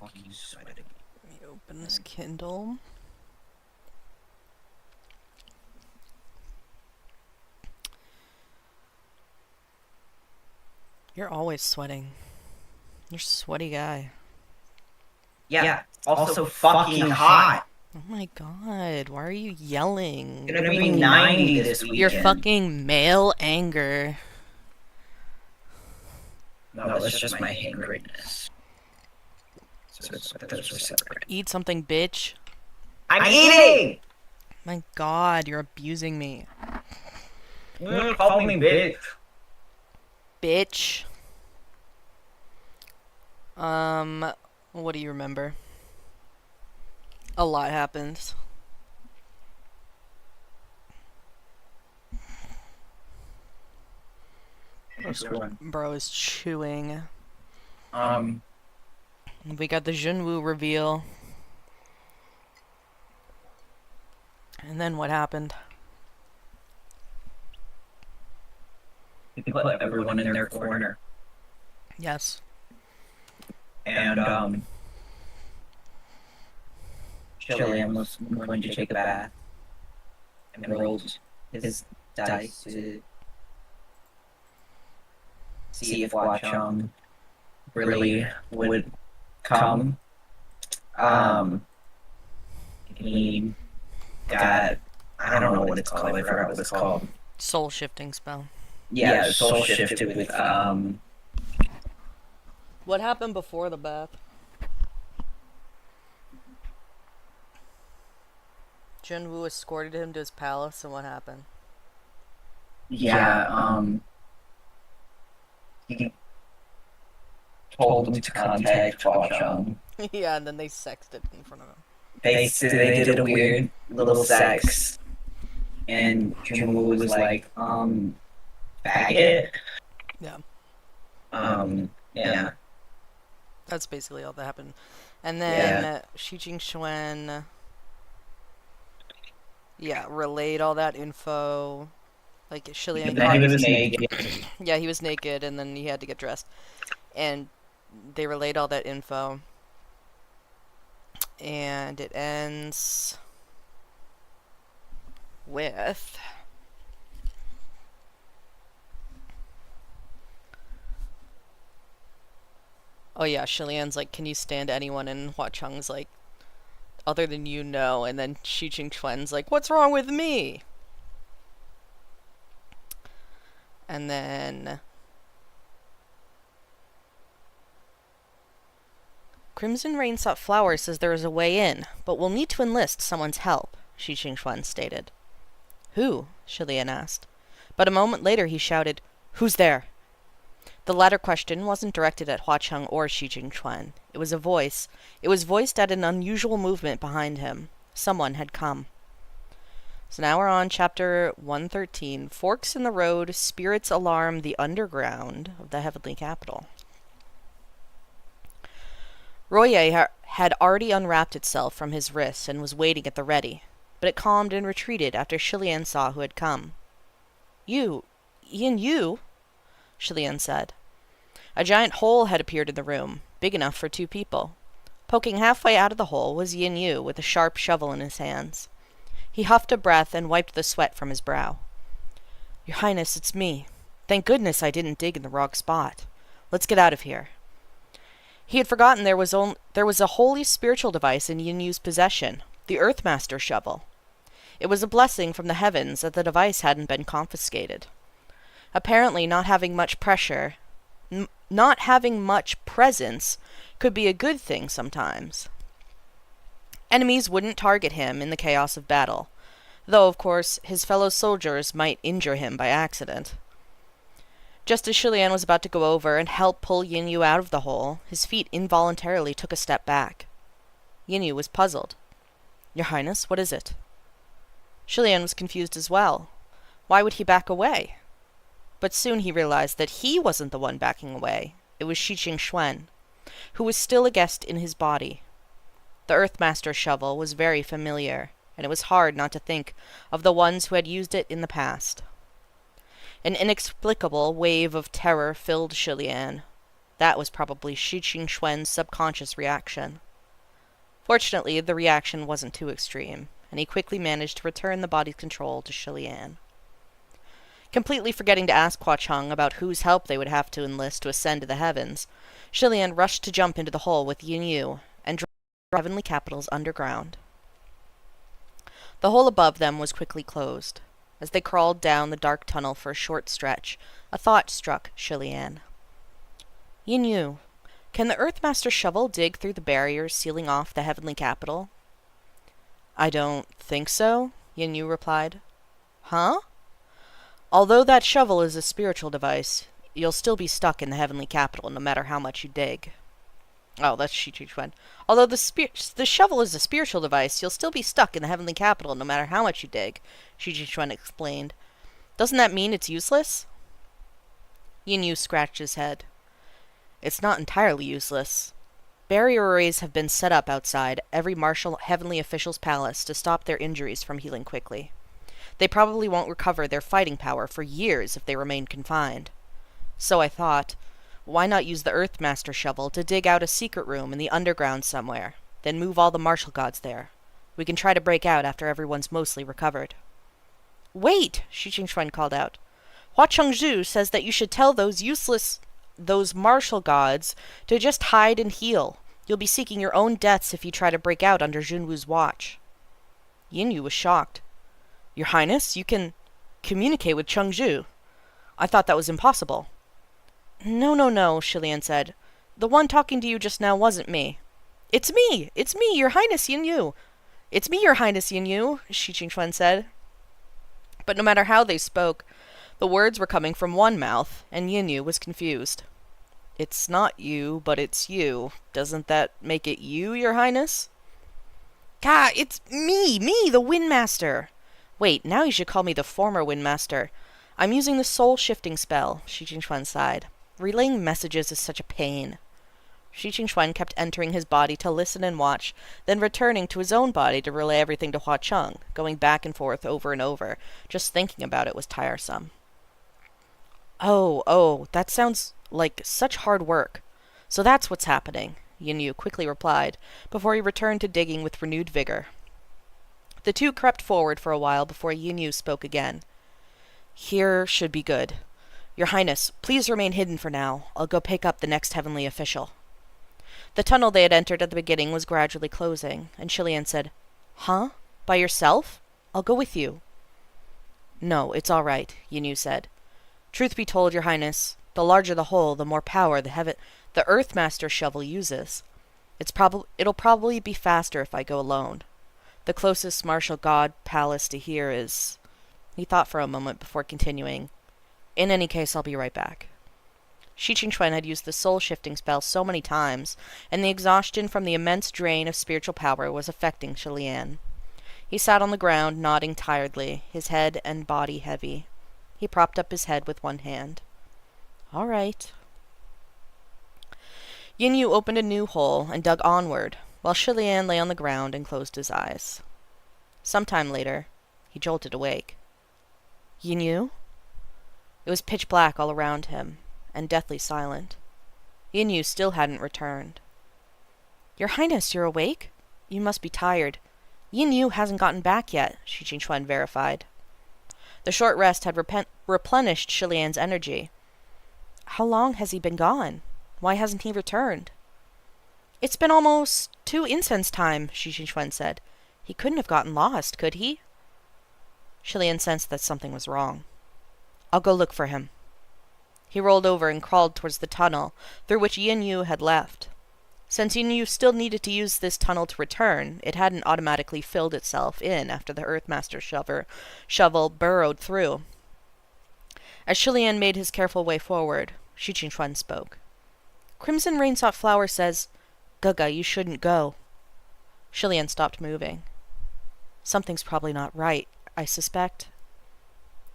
fucking sweating. Let me open this Kindle. You're always sweating. You're a sweaty guy. Yeah, also fucking hot. Oh my god, why are you yelling? It's gonna be 90 this weekend. You're fucking male anger. No, that's just my angriness. So those are separate. Eat something, bitch. I'm eating! My god, you're abusing me. Call me bitch. Bitch. What do you remember? A lot happens. Bro is chewing. We got the Junwoo reveal. And then what happened? You put everyone in their corner. Yes. And, Chilean was going to take a bath and rolled his dice to see if Watchung really would come. He got, I don't know what it's called, I forgot what it's called. Soul shifting spell. Yeah, soul shifted with, What happened before the bath? Junwoo escorted him to his palace, and what happened? Yeah, he told him to contact Watchung. Yeah, and then they sexted in front of him. They did a weird little sex, and Junwoo was like, faggot. Yeah. Yeah. That's basically all that happened. And then Shi Jingxuan, relayed all that info. Like, Shilian Then he was naked. Yeah, he was naked, and then he had to get dressed. And they relayed all that info. And it ends with... Oh yeah, Shilian's like, can you stand anyone? And Hua Chung's like, other than you, no. And then Shi Jingquan's like, what's wrong with me? And then... Crimson Rain Sought Flower says there is a way in, but we'll need to enlist someone's help, Shi Jingquan stated. Who? Shilian asked. But a moment later he shouted, who's there? The latter question wasn't directed at Hua Chung or Shi Jingquan. It was voiced at an unusual movement behind him. Someone had come. So now we're on chapter 113, Forks in the Road, Spirits Alarm the Underground of the Heavenly Capital. Royer had already unwrapped itself from his wrist and was waiting at the ready, but it calmed and retreated after Shilian saw who had come. You, Shilian said. A giant hole had appeared in the room, big enough for 2 people. Poking halfway out of the hole was Yin Yu with a sharp shovel in his hands. He huffed a breath and wiped the sweat from his brow. Your Highness, it's me. Thank goodness I didn't dig in the wrong spot. Let's get out of here. He had forgotten there was a holy spiritual device in Yin Yu's possession, the Earthmaster shovel. It was a blessing from the heavens that the device hadn't been confiscated. Apparently not having much presence could be a good thing sometimes. Enemies wouldn't target him in the chaos of battle, though, of course, his fellow soldiers might injure him by accident. Just as Shilian was about to go over and help pull Yin Yu out of the hole, his feet involuntarily took a step back. Yin Yu was puzzled. Your Highness, what is it? Shilian was confused as well. Why would he back away? But soon he realized that he wasn't the one backing away. It was Shi Jingxuan, who was still a guest in his body. The Earthmaster shovel was very familiar, and it was hard not to think of the ones who had used it in the past. An inexplicable wave of terror filled Shilian. That was probably Shi Qingxuan's subconscious reaction. Fortunately, the reaction wasn't too extreme, and he quickly managed to return the body's control to Shilian. Completely forgetting to ask Hua Cheng about whose help they would have to enlist to ascend to the heavens, Shilian rushed to jump into the hole with Yin Yu and drove the heavenly capitals underground. The hole above them was quickly closed. As they crawled down the dark tunnel for a short stretch, a thought struck Shilian. Yin Yu, can the Earthmaster shovel dig through the barriers sealing off the heavenly capital? I don't think so, Yin Yu replied. Huh? Although that shovel is a spiritual device, you'll still be stuck in the heavenly capital no matter how much you dig. Oh, that's Shi Qingxuan. Although the shovel is a spiritual device, you'll still be stuck in the heavenly capital no matter how much you dig, Shi Qingxuan explained. Doesn't that mean it's useless? Yin Yu scratched his head. It's not entirely useless. Barrier arrays have been set up outside every martial heavenly official's palace to stop their injuries from healing quickly. They probably won't recover their fighting power for years if they remain confined. So I thought, why not use the Earthmaster shovel to dig out a secret room in the underground somewhere, then move all the martial gods there? We can try to break out after everyone's mostly recovered. Wait, Shi Qingxuan called out. Hua Chengzhu says that you should tell those martial gods to just hide and heal. You'll be seeking your own deaths if you try to break out under Junwu's watch. Yin Yu was shocked. Your Highness, you can communicate with Chengzhu. I thought that was impossible. No, Shilian said. The one talking to you just now wasn't me. It's me, Your Highness Yin Yu. It's me, Your Highness Yin Yu, Shi Qingxuan said. But no matter how they spoke, the words were coming from one mouth, and Yin Yu was confused. It's not you, but it's you. Doesn't that make it you, Your Highness? Gah, it's me, the Windmaster. Wait, now you should call me the former Windmaster. I'm using the soul-shifting spell, Shi Qingxuan sighed. Relaying messages is such a pain. Shi Qingxuan kept entering his body to listen and watch, then returning to his own body to relay everything to Hua Cheng, going back and forth over and over. Just thinking about it was tiresome. Oh, that sounds like such hard work. So that's what's happening, Yin Yu quickly replied, before he returned to digging with renewed vigor. The two crept forward for a while before Yin Yu spoke again. Here should be good. Your Highness, please remain hidden for now. I'll go pick up the next heavenly official. The tunnel they had entered at the beginning was gradually closing, and Shilian said, Huh? By yourself? I'll go with you. No, it's all right, Yin Yu said. Truth be told, Your Highness, the larger the hole, the more power the Earthmaster shovel uses. It'll probably be faster if I go alone. The closest martial god palace to here is... He thought for a moment before continuing. In any case, I'll be right back. Shi Qingxuan had used the soul-shifting spell so many times, and the exhaustion from the immense drain of spiritual power was affecting Shilian. He sat on the ground, nodding tiredly, his head and body heavy. He propped up his head with one hand. All right. Yin Yu opened a new hole and dug onward, while Shilian lay on the ground and closed his eyes. Some time later, he jolted awake. Yin Yu? It was pitch black all around him, and deathly silent. Yin Yu still hadn't returned. Your Highness, you're awake? You must be tired. Yin Yu hasn't gotten back yet, Shi Qingxuan verified. The short rest had replenished Shilian's energy. How long has he been gone? Why hasn't he returned? It's been almost 2 incense time, Shi Qingxuan said. He couldn't have gotten lost, could he? Shilian sensed that something was wrong. I'll go look for him. He rolled over and crawled towards the tunnel through which Yin Yu had left. Since Yin Yu still needed to use this tunnel to return, it hadn't automatically filled itself in after the Earthmaster shovel burrowed through. As Shilian made his careful way forward, Shi Qingxuan spoke. Crimson Rainsought Flower says, Gaga, you shouldn't go. Shilian stopped moving. Something's probably not right, I suspect.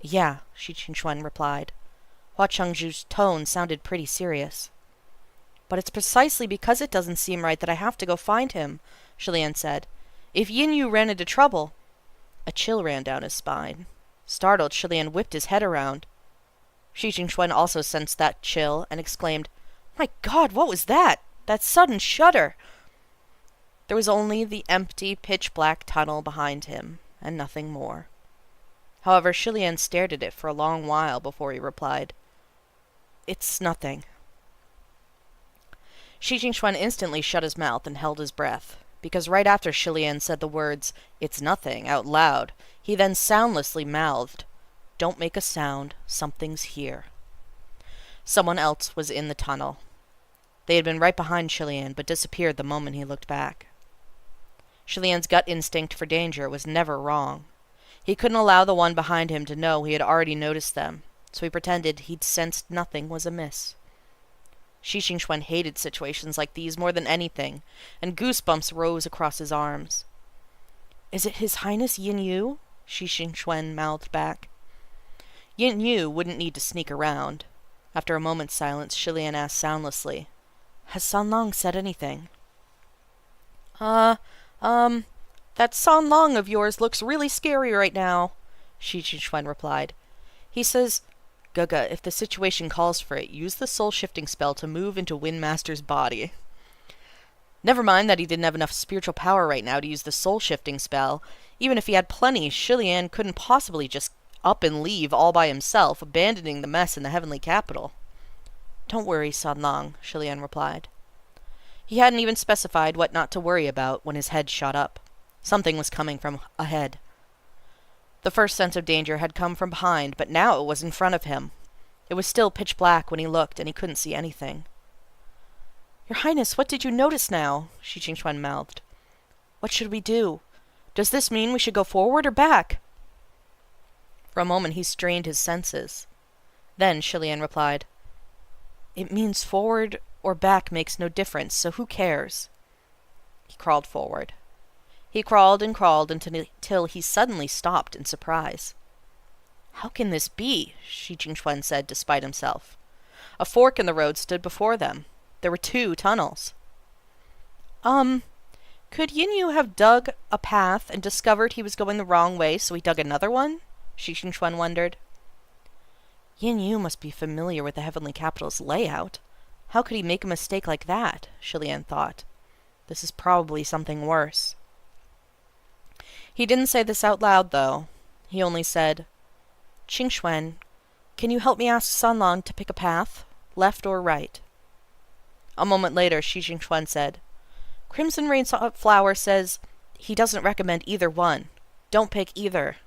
Yeah, Shi Qingxuan replied. Hua Chengzhu's tone sounded pretty serious. But it's precisely because it doesn't seem right that I have to go find him, Shilian said. If Yin Yu ran into trouble... A chill ran down his spine. Startled, Shilian whipped his head around. Shi Qingxuan also sensed that chill and exclaimed, My God, what was that? That sudden shudder! There was only the empty, pitch-black tunnel behind him, and nothing more. However, Shilian stared at it for a long while before he replied, "It's nothing." Shi Jingxuan instantly shut his mouth and held his breath, because right after Shilian said the words, "It's nothing," out loud, he then soundlessly mouthed, "Don't make a sound, something's here." Someone else was in the tunnel. They had been right behind Shilian, but disappeared the moment he looked back. Shilian's gut instinct for danger was never wrong. He couldn't allow the one behind him to know he had already noticed them, so he pretended he'd sensed nothing was amiss. Shi Jingxuan hated situations like these more than anything, and goosebumps rose across his arms. "Is it His Highness Yin Yu?" Shi Jingxuan mouthed back. Yin Yu wouldn't need to sneak around. After a moment's silence, Shilian asked soundlessly, "Has San Long said anything?" That San Long of yours looks really scary right now," Shi Jingxuan replied. "He says, 'Guga, if the situation calls for it, use the soul-shifting spell to move into Windmaster's body.'" Never mind that he didn't have enough spiritual power right now to use the soul-shifting spell. Even if he had plenty, Shilian couldn't possibly just up and leave all by himself, abandoning the mess in the heavenly capital. "Don't worry, San Long," Shilian replied. He hadn't even specified what not to worry about when his head shot up. Something was coming from ahead. The first sense of danger had come from behind, but now it was in front of him. It was still pitch black when he looked, and he couldn't see anything. "Your Highness, what did you notice now?" Shi Jingxuan mouthed. "What should we do? Does this mean we should go forward or back?" For a moment he strained his senses. Then Shilian replied, "It means forward or back makes no difference, so who cares?" He crawled forward. He crawled and crawled until he suddenly stopped in surprise. "How can this be?" Shi Jingxuan said despite himself. A fork in the road stood before them. There were 2 tunnels. Could Yin Yu have dug a path and discovered he was going the wrong way, so he dug another one?" Shi Jingxuan wondered. "Yin Yu must be familiar with the Heavenly Capital's layout. How could he make a mistake like that?" Shilian thought. "This is probably something worse." He didn't say this out loud, though. He only said, "Jingxuan, can you help me ask San Long to pick a path, left or right?" A moment later, Shi Jingxuan said, "Crimson Rain Flower says he doesn't recommend either one. Don't pick either."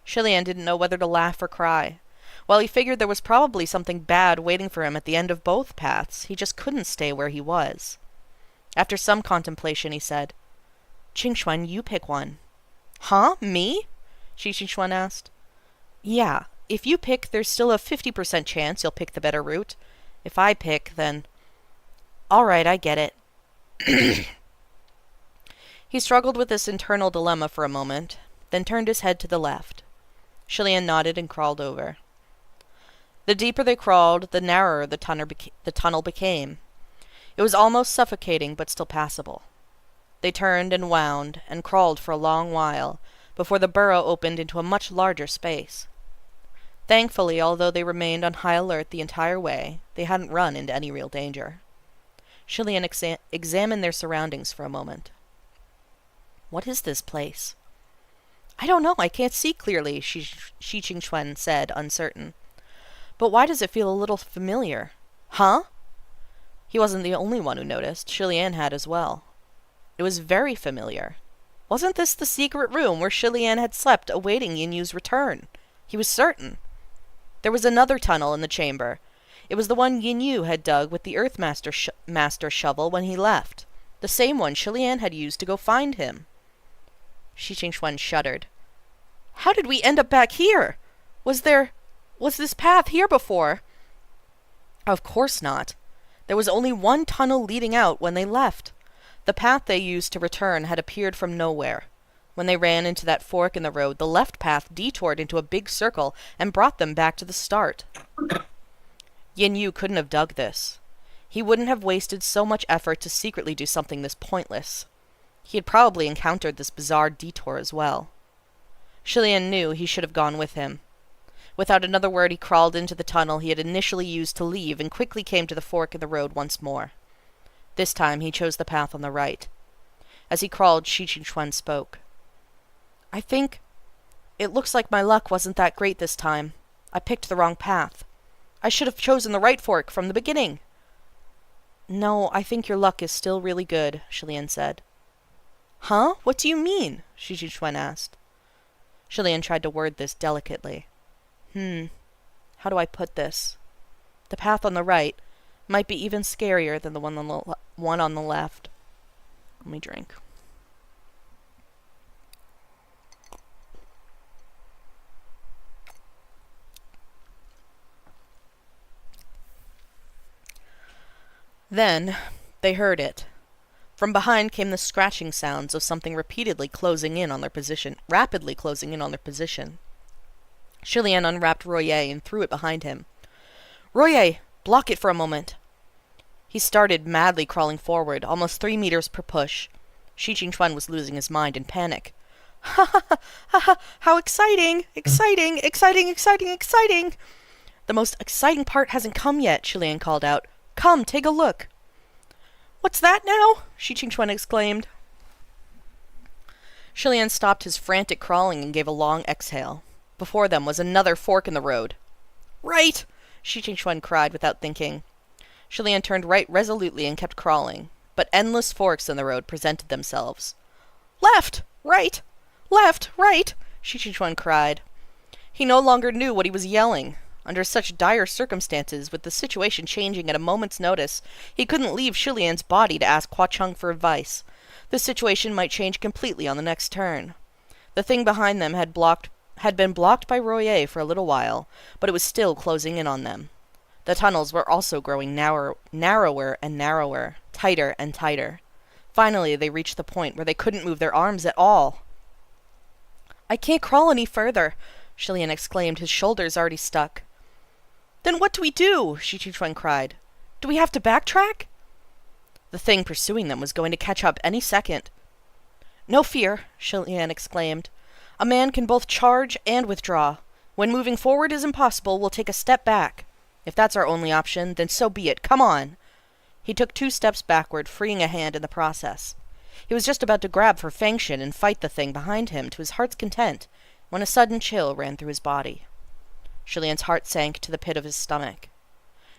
Shilian didn't know whether to laugh or cry. While he figured there was probably something bad waiting for him at the end of both paths, he just couldn't stay where he was. After some contemplation, he said, "Jingxuan, you pick one." "Huh? Me?" Shi Jingxuan asked. "Yeah. If you pick, there's still a 50% chance you'll pick the better route. If I pick, then—" "All right, I get it." He struggled with this internal dilemma for a moment, then turned his head to the left. Shilian nodded and crawled over. The deeper they crawled, the narrower the tunnel became. It was almost suffocating, but still passable. They turned and wound and crawled for a long while before the burrow opened into a much larger space. Thankfully, although they remained on high alert the entire way, they hadn't run into any real danger. Shilian examined their surroundings for a moment. "What is this place?" "I don't know, I can't see clearly," Shi Jingxuan said, uncertain. "But why does it feel a little familiar?" "Huh?" He wasn't the only one who noticed. Shilian had as well. It was very familiar. Wasn't this the secret room where Shilian had slept awaiting Yin Yu's return? He was certain. There was another tunnel in the chamber. It was the one Yin Yu had dug with the Earthmaster shovel when he left. The same one Shilian had used to go find him. Shi Jingxuan shuddered. "How did we end up back here? Was this path here before?" "Of course not. There was only one tunnel leading out when they left. The path they used to return had appeared from nowhere. When they ran into that fork in the road, the left path detoured into a big circle and brought them back to the start. Yin Yu couldn't have dug this. He wouldn't have wasted so much effort to secretly do something this pointless. He had probably encountered this bizarre detour as well. Shilian knew he should have gone with him. Without another word, he crawled into the tunnel he had initially used to leave and quickly came to the fork in the road once more. This time he chose the path on the right. As he crawled, Shi Chuan spoke. I think it looks like my luck wasn't that great this time. I picked the wrong path. I should have chosen the right fork from the beginning. No, I think your luck is still really good, Shilian said. Huh? What do you mean? Shi Chuan asked. Shilian tried to word this delicately. How do I put this? The path on the right might be even scarier than the one on the left. Let me drink. Then they heard it. From behind came the scratching sounds of something rapidly closing in on their position. Shilian unwrapped Royer and threw it behind him. Royer, block it for a moment. He started madly crawling forward, almost 3 meters per push. Shi Chuan was losing his mind in panic. Ha ha ha ha ha! How exciting! Exciting! Exciting! Exciting! Exciting! The most exciting part hasn't come yet, Shilian called out. Come, take a look. What's that now? Shi Chuan exclaimed. Shilian stopped his frantic crawling and gave a long exhale. Before them was another fork in the road. Right! Shi Chuan cried without thinking. Shilian turned right resolutely and kept crawling, but endless forks in the road presented themselves. Left! Right! Left! Right! Shi Chuan cried. He no longer knew what he was yelling. Under such dire circumstances, with the situation changing at a moment's notice, he couldn't leave Shilian's body to ask Hua Cheng for advice. The situation might change completely on the next turn. The thing behind them had been blocked by Royer for a little while, but it was still closing in on them. The tunnels were also growing narrower and narrower, tighter and tighter. Finally, they reached the point where they couldn't move their arms at all. I can't crawl any further, Shilian exclaimed, his shoulders already stuck. Then what do we do? Shi Chuan cried. Do we have to backtrack? The thing pursuing them was going to catch up any second. No fear, Shilian exclaimed. A man can both charge and withdraw. When moving forward is impossible, we'll take a step back. If that's our only option, then so be it. Come on! He took 2 steps backward, freeing a hand in the process. He was just about to grab for Fangshan and fight the thing behind him to his heart's content, when a sudden chill ran through his body. Shilian's heart sank to the pit of his stomach.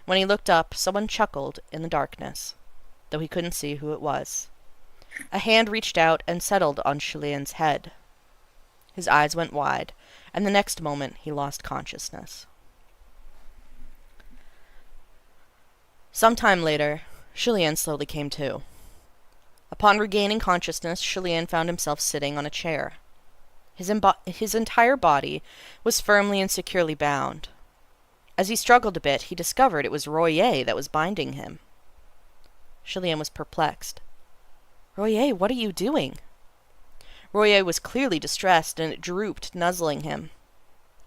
When he looked up, someone chuckled in the darkness, though he couldn't see who it was. A hand reached out and settled on Shilian's head. His eyes went wide, and the next moment he lost consciousness. Some time later, Shilian slowly came to. Upon regaining consciousness, Shilian found himself sitting on a chair. His entire body was firmly and securely bound. As he struggled a bit, he discovered it was Royer that was binding him. Shilian was perplexed. Royer, what are you doing? Royer was clearly distressed, and it drooped, nuzzling him.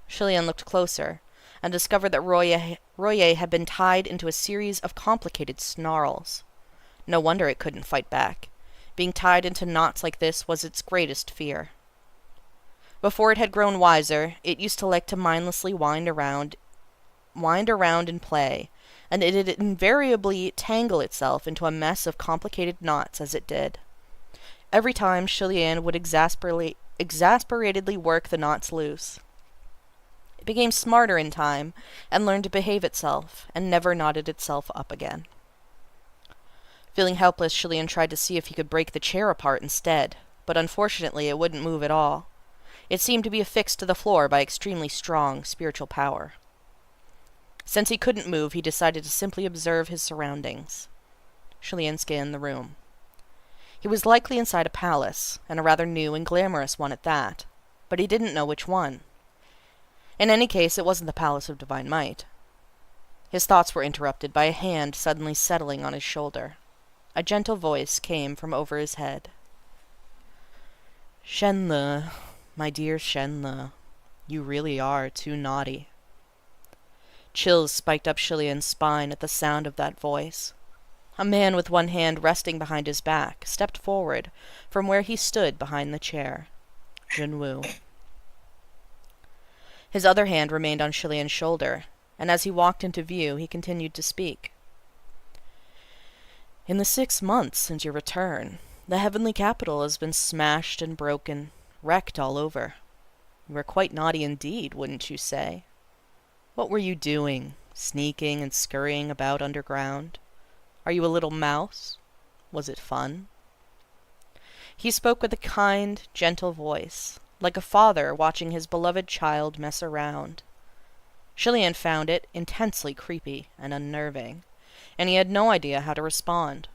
Shilian looked closer, and discovered that Royer had been tied into a series of complicated snarls. No wonder it couldn't fight back. Being tied into knots like this was its greatest fear. Before it had grown wiser, it used to like to mindlessly wind around and play, and it'd invariably tangle itself into a mess of complicated knots as it did. Every time, Shilian would exasperatedly work the knots loose. It became smarter in time, and learned to behave itself, and never knotted itself up again. Feeling helpless, Shilian tried to see if he could break the chair apart instead, but unfortunately it wouldn't move at all. It seemed to be affixed to the floor by extremely strong spiritual power. Since he couldn't move, he decided to simply observe his surroundings. Shilian scanned the room. He was likely inside a palace, and a rather new and glamorous one at that, but he didn't know which one. In any case, it wasn't the Palace of Divine Might. His thoughts were interrupted by a hand suddenly settling on his shoulder. A gentle voice came from over his head. Shenle, my dear Shenle, you really are too naughty. Chills spiked up Shilian's spine at the sound of that voice. A man with one hand resting behind his back stepped forward from where he stood behind the chair. Junwu. His other hand remained on Shilian's shoulder, and as he walked into view, he continued to speak. In the 6 months since your return, the heavenly capital has been smashed and broken, wrecked all over. You were quite naughty indeed, wouldn't you say? What were you doing, sneaking and scurrying about underground? Are you a little mouse? Was it fun? He spoke with a kind, gentle voice, like a father watching his beloved child mess around. Shilian found it intensely creepy and unnerving, and he had no idea how to respond.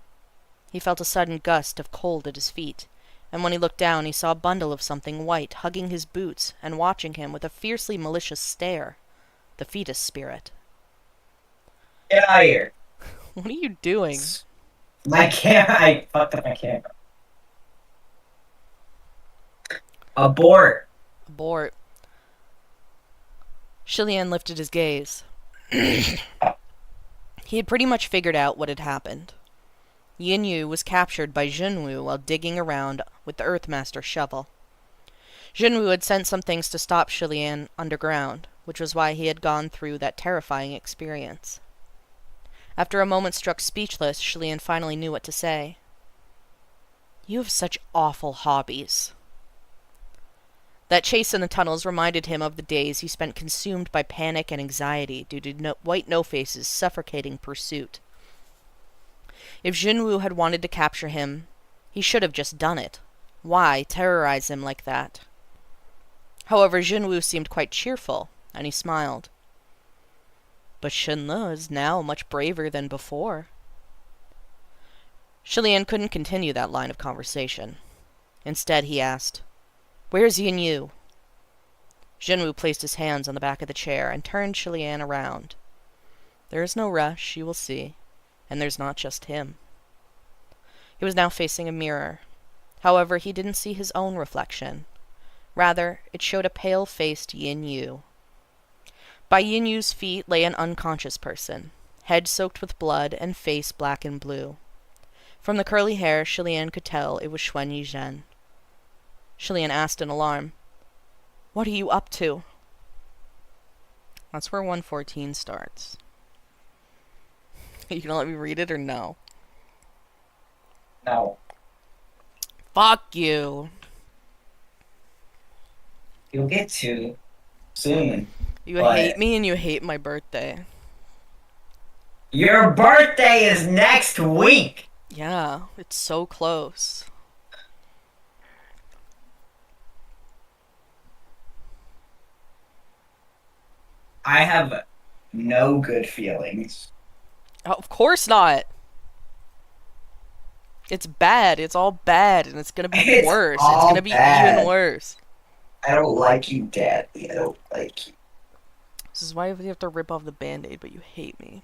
He felt a sudden gust of cold at his feet, and when he looked down he saw a bundle of something white hugging his boots and watching him with a fiercely malicious stare. The fetus spirit. Get out of here. What are you doing? My camera. I fucked up my camera. Abort. Abort. Shilian lifted his gaze. He had pretty much figured out what had happened. Yin Yu was captured by Junwu while digging around with the Earthmaster's shovel. Junwu had sent some things to stop Shilian underground, which was why he had gone through that terrifying experience. After a moment struck speechless, Shilian finally knew what to say. You have such awful hobbies. That chase in the tunnels reminded him of the days he spent consumed by panic and anxiety due to White No-Face's suffocating pursuit. If Junwu had wanted to capture him, he should have just done it. Why terrorize him like that? However, Junwu seemed quite cheerful, and he smiled. But Shenle is now much braver than before. Shilian couldn't continue that line of conversation. Instead, he asked, Where's Yin Yu? Junwu placed his hands on the back of the chair and turned Shilian around. There is no rush, you will see, and there's not just him. He was now facing a mirror. However, he didn't see his own reflection. Rather, it showed a pale-faced Yin Yu. By Yin Yu's feet lay an unconscious person, head soaked with blood and face black and blue. From the curly hair, Shilian could tell it was Xuan Yizhen. Shilian asked in alarm, What are you up to? That's where 114 starts. You gonna let me read it or no? No. Fuck you. You'll get to soon. You hate me and you hate my birthday. Your birthday is next week! Yeah, it's so close. I have no good feelings. Oh, of course not. It's bad. It's all bad, and it's gonna be worse. It's gonna be even worse. I don't like you, Daddy. I don't like you. This is why we have to rip off the Band-Aid, but you hate me.